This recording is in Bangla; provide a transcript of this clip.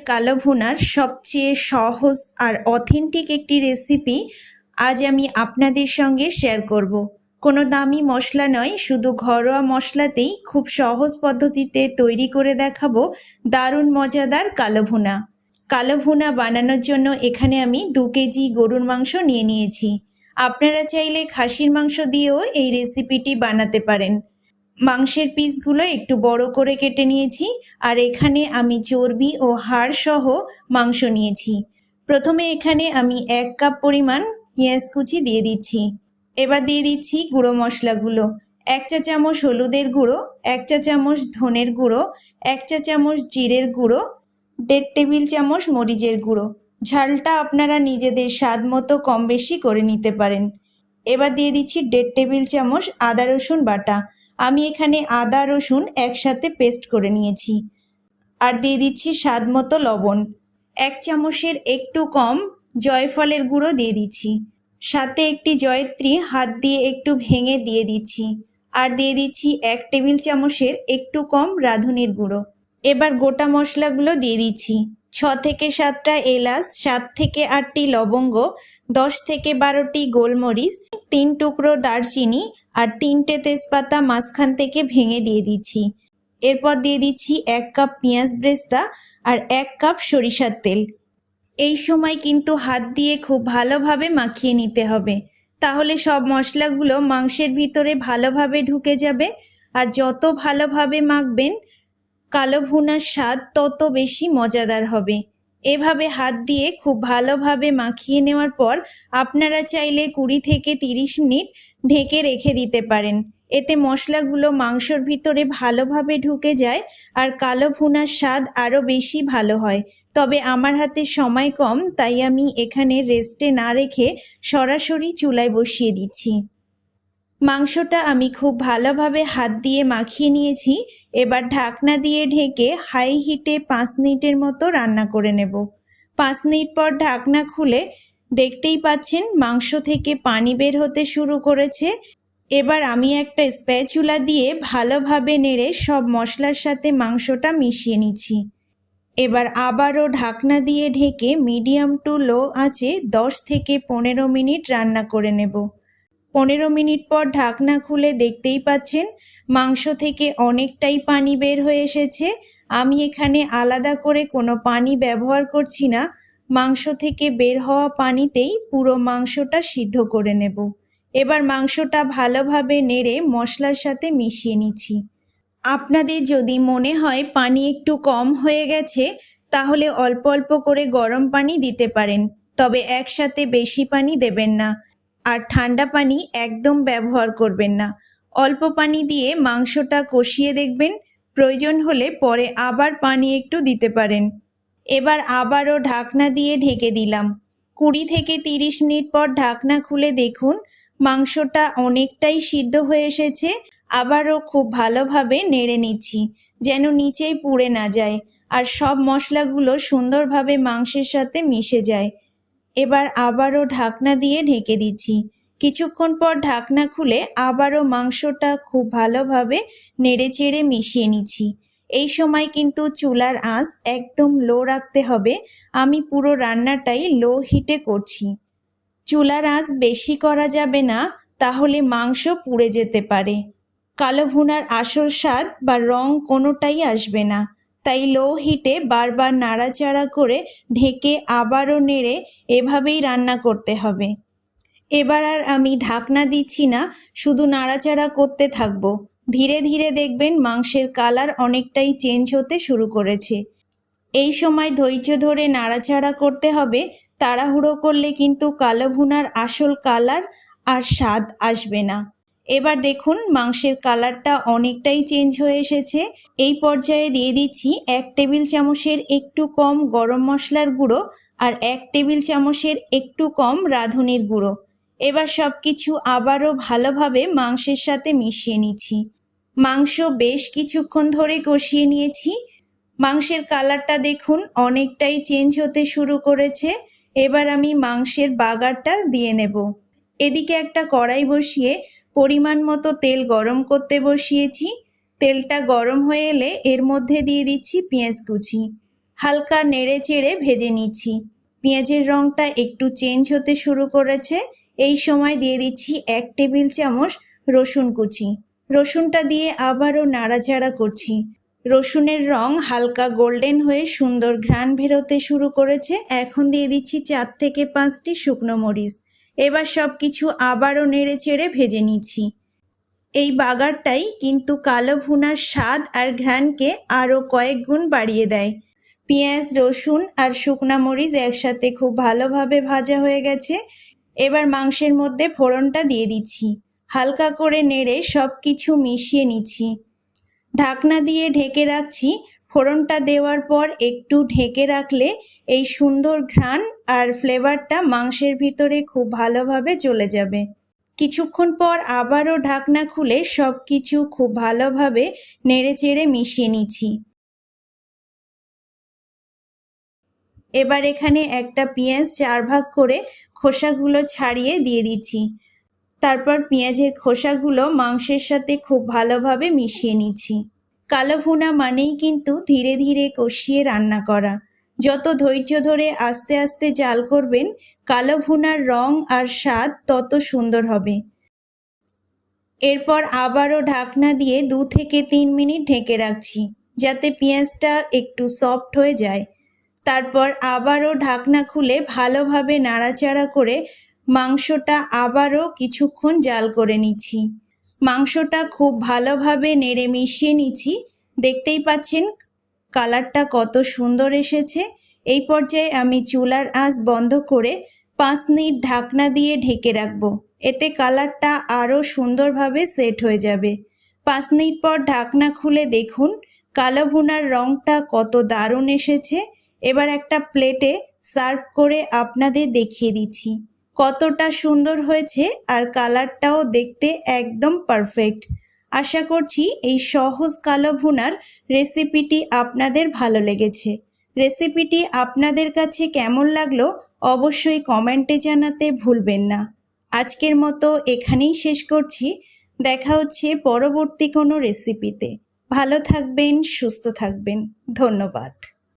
কালো ভুনার সবচেয়ে সহজ আর অথেন্টিক একটি রেসিপি আজ আমি আপনাদের সঙ্গে শেয়ার করব। কোনো দামি মশলা নয়, শুধু ঘরোয়া মশলাতেই খুব সহজ পদ্ধতিতে তৈরি করে দেখাবো দারুণ মজাদার কালো ভুনা। কালো ভুনা বানানোর জন্য এখানে আমি 2 কেজি গরুর মাংস নিয়ে নিয়েছি। আপনারা চাইলে খাসির মাংস দিয়েও এই রেসিপিটি বানাতে পারেন। মাংসের পিসগুলো একটু বড় করে কেটে নিয়েছি, আর এখানে আমি চর্বি ও হাড় সহ মাংস নিয়েছি। প্রথমে এখানে আমি 1 কাপ পরিমাণ পেঁয়াজ কুচি দিয়ে দিচ্ছি। এবার দিয়ে দিচ্ছি গুঁড়ো মশলাগুলো। 1 চা চামচ হলুদের গুঁড়ো, 1 চা চামচ ধনের গুঁড়ো, 1 চা চামচ জিরের গুঁড়ো, 1.5 টেবিল চামচ মরিচের গুঁড়ো। ঝালটা আপনারা নিজেদের স্বাদ মতো কম বেশি করে নিতে পারেন। এবার দিয়ে দিচ্ছি 1.5 টেবিল চামচ আদা রসুন বাটা। আমি এখানে আদা রসুন একসাথে পেস্ট করে নিয়েছি। আর দিয়ে দিচ্ছি স্বাদ মতো লবণ। 1 চামচের একটু কম জয়ফলের গুঁড়ো দিয়ে দিচ্ছি। সাথে একটি জয়িত্রী হাত দিয়ে একটু ভেঙে দিয়ে দিচ্ছি। আর দিয়ে দিচ্ছি 1 টেবিল চামচের একটু কম রাঁধুনির গুঁড়ো। এবার গোটা মশলাগুলো দিয়ে দিচ্ছি। 6 থেকে 7টা এলাচ, 7 থেকে 8টি লবঙ্গ, 10 থেকে 12টি গোলমরিচ, 3 টুকরো দারচিনি আর 3টে তেজপাতা মাঝখান থেকে ভেঙে দিয়ে দিচ্ছি। এরপর দিয়ে দিচ্ছি 1 কাপ পেঁয়াজ ব্রেস্তা আর 1 কাপ সরিষার তেল। এই সময় কিন্তু হাত দিয়ে খুব ভালোভাবে মাখিয়ে নিতে হবে, তাহলে সব মশলাগুলো মাংসের ভিতরে ভালোভাবে ঢুকে যাবে। আর যত ভালোভাবে মাখবেন কালো ভুনার স্বাদ তত বেশি মজাদার হবে। এভাবে হাত দিয়ে খুব ভালোভাবে মাখিয়ে নেওয়ার পর আপনারা চাইলে 20 থেকে 30 মিনিট ঢেকে রেখে দিতে পারেন। এতে মশলাগুলো মাংসর ভিতরে ভালোভাবে ঢুকে যায় আর কালো ভুনার স্বাদ আরও বেশি ভালো হয়। তবে আমার হাতে সময় কম, তাই আমি এখানে রেস্টে না রেখে সরাসরি চুলায় বসিয়ে দিচ্ছি। মাংসটা আমি খুব ভালোভাবে হাত দিয়ে মাখিয়ে নিয়েছি। এবার ঢাকনা দিয়ে ঢেকে হাই হিটে 5 মিনিটের মতো রান্না করে নেব। 5 মিনিট পর ঢাকনা খুলে দেখতেই পাচ্ছেন মাংস থেকে পানি বের হতে শুরু করেছে। এবার আমি একটা স্প্যাচুলা দিয়ে ভালোভাবে নেড়ে সব মশলার সাথে মাংসটা মিশিয়ে নিচ্ছি। এবার আবারও ঢাকনা দিয়ে ঢেকে মিডিয়াম টু লো আঁচে 10 থেকে 15 মিনিট রান্না করে নেব। 15 মিনিট পর ঢাকনা খুলে দেখতেই পাচ্ছেন মাংস থেকে অনেকটাই পানি বের হয়ে এসেছে। আমি এখানে আলাদা করে কোনো পানি ব্যবহার করছি না, মাংস থেকে বের হওয়া পানিতেই পুরো মাংসটা সিদ্ধ করে নেব। এবার মাংসটা ভালোভাবে নেড়ে মশলার সাথে মিশিয়ে নিচ্ছি। আপনাদের যদি মনে হয় পানি একটু কম হয়ে গেছে, তাহলে অল্প অল্প করে গরম পানি দিতে পারেন, তবে একসাথে বেশি পানি দেবেন না। আর ঠান্ডা পানি একদম ব্যবহার করবেন না। অল্প পানি দিয়ে মাংসটা কষিয়ে দেখবেন, প্রয়োজন হলে পরে আবার পানি একটু দিতে পারেন। এবার আবারও ঢাকনা দিয়ে ঢেকে দিলাম। 20 থেকে 30 মিনিট পর ঢাকনা খুলে দেখুন মাংসটা অনেকটাই সিদ্ধ হয়ে এসেছে। আবারও খুব ভালোভাবে নেড়ে নিচ্ছি যেন নিচেই পুড়ে না যায় আর সব মশলাগুলো সুন্দরভাবে মাংসের সাথে মিশে যায়। এবার আবারও ঢাকনা দিয়ে ঢেকে দিচ্ছি। কিছুক্ষণ পর ঢাকনা খুলে আবারও মাংসটা খুব ভালোভাবে নেড়েচেড়ে মিশিয়ে নিচ্ছি। এই সময় কিন্তু চুলার আঁচ একদম লো রাখতে হবে। আমি পুরো রান্নাটাই লো হিটে করছি। চুলার আঁচ বেশি করা যাবে না, তাহলে মাংস পুড়ে যেতে পারে। কালো ভুনার আসল স্বাদ বা রং কোনোটাই আসবে না। তাই লো হিটে বারবার নাড়াচাড়া করে ঢেকে আবারও নেড়ে এভাবেই রান্না করতে হবে। এবার আর আমি ঢাকনা দিচ্ছি না, শুধু নাড়াচাড়া করতে থাকবো। ধীরে ধীরে দেখবেন মাংসের কালার অনেকটাই চেঞ্জ হতে শুরু করেছে। এই সময় ধৈর্য ধরে নাড়াচাড়া করতে হবে, তাড়াহুড়ো করলে কিন্তু কালো ভুনার আসল কালার আর স্বাদ আসবে না। এবার দেখুন মাংসের কালারটা অনেকটাই চেঞ্জ হয়ে এসেছে। এই পর্যায়ে দিয়ে দিচ্ছি 1 টেবিল চামচের একটু কম গরম মশলার গুঁড়ো আর 1 টেবিল চামচের একটু কম রাঁধুনির গুঁড়ো। এবার সব কিছু আবারও ভালোভাবে মাংসের সাথে মিশিয়ে নিচ্ছি। মাংস বেশ কিছুক্ষণ ধরে কষিয়ে নিয়েছি। মাংসের কালারটা দেখুন অনেকটাই চেঞ্জ হতে শুরু করেছে। এবার আমি মাংসের বাগারটা দিয়ে নেব। এদিকে একটা কড়াই বসিয়ে পরিমাণ মতো তেল গরম করতে বসিয়েছি। তেলটা গরম হয়ে এলে এর মধ্যে দিয়ে দিচ্ছি পেঁয়াজ কুচি। হালকা নেড়ে চেড়ে ভেজে নিচ্ছি। পেঁয়াজের রঙটা একটু চেঞ্জ হতে শুরু করেছে। এই সময় দিয়ে দিচ্ছি 1 টেবিল চামচ রসুন কুচি। রসুনটা দিয়ে আবারও নাড়াচাড়া করছি। রসুনের রং হালকা গোল্ডেন হয়ে সুন্দর ঘ্রাণ বেরোতে শুরু করেছে। এখন দিয়ে দিচ্ছি 4 থেকে 5টি শুকনো মরিচ। এবার সব কিছু আবারও নেড়ে চেড়ে ভেজে নিচ্ছি। এই বাগারটাই কিন্তু কালো ভুনার স্বাদ আর ঘ্রাণকে আরও কয়েক গুণ বাড়িয়ে দেয়। পেঁয়াজ, রসুন আর শুকনা মরিচ একসাথে খুব ভালোভাবে ভাজা হয়ে গেছে। এবার মাংসের মধ্যে ফোড়নটা দিয়ে দিচ্ছি। হালকা করে নেড়ে সব কিছু মিশিয়ে নিচ্ছি। ঢাকনা দিয়ে ঢেকে রাখছি। ফোড়নটা দেওয়ার পর একটু ঢেকে রাখলে এই সুন্দর ঘ্রাণ আর ফ্লেভারটা মাংসের ভিতরে খুব ভালোভাবে চলে যাবে। কিছুক্ষণ পর আবারও ঢাকনা খুলে সব কিছু খুব ভালোভাবে নেড়েচেড়ে মিশিয়ে নিচ্ছি। এবার এখানে একটা পেঁয়াজ 4 ভাগ করে খোসাগুলো ছাড়িয়ে দিয়ে দিচ্ছি। তারপর পেঁয়াজের খোসাগুলো মাংসের সাথে খুব ভালোভাবে মিশিয়ে নিচ্ছি। কালো ভুনা মানেই কিন্তু ধীরে ধীরে কষিয়ে রান্না করা। যত ধৈর্য ধরে আস্তে আস্তে জাল করবেন, কালো ভুনার রং আর স্বাদ তত সুন্দর হবে। এরপর আবারও ঢাকনা দিয়ে 2 থেকে 3 মিনিট ঢেকে রাখছি, যাতে পেঁয়াজটা একটু সফট হয়ে যায়। তারপর আবারও ঢাকনা খুলে ভালোভাবে নাড়াচাড়া করে মাংসটা আবারও কিছুক্ষণ জাল করে নিচ্ছি। মাংসটা খুব ভালোভাবে নেড়ে মিশিয়ে নিচ্ছি। দেখতেই পাচ্ছেন কালারটা কত সুন্দর এসেছে। এই পর্যায়ে আমি চুলার আঁচ বন্ধ করে 5 মিনিট ঢাকনা দিয়ে ঢেকে রাখবো। এতে কালারটা আরও সুন্দরভাবে সেট হয়ে যাবে। 5 মিনিট পর ঢাকনা খুলে দেখুন কালো ভুনার রঙটা কত দারুণ এসেছে। এবার একটা প্লেটে সার্ভ করে আপনাদের দেখিয়ে দিচ্ছি কতটা সুন্দর হয়েছে, আর কালারটাও দেখতে একদম পারফেক্ট। আশা করছি এই সহজ কালো ভুনার রেসিপিটি আপনাদের ভালো লেগেছে। রেসিপিটি আপনাদের কাছে কেমন লাগলো অবশ্যই কমেন্টে জানাতে ভুলবেন না। আজকের মতো এখানেই শেষ করছি। দেখা হচ্ছে পরবর্তী কোনো রেসিপিতে। ভালো থাকবেন, সুস্থ থাকবেন। ধন্যবাদ।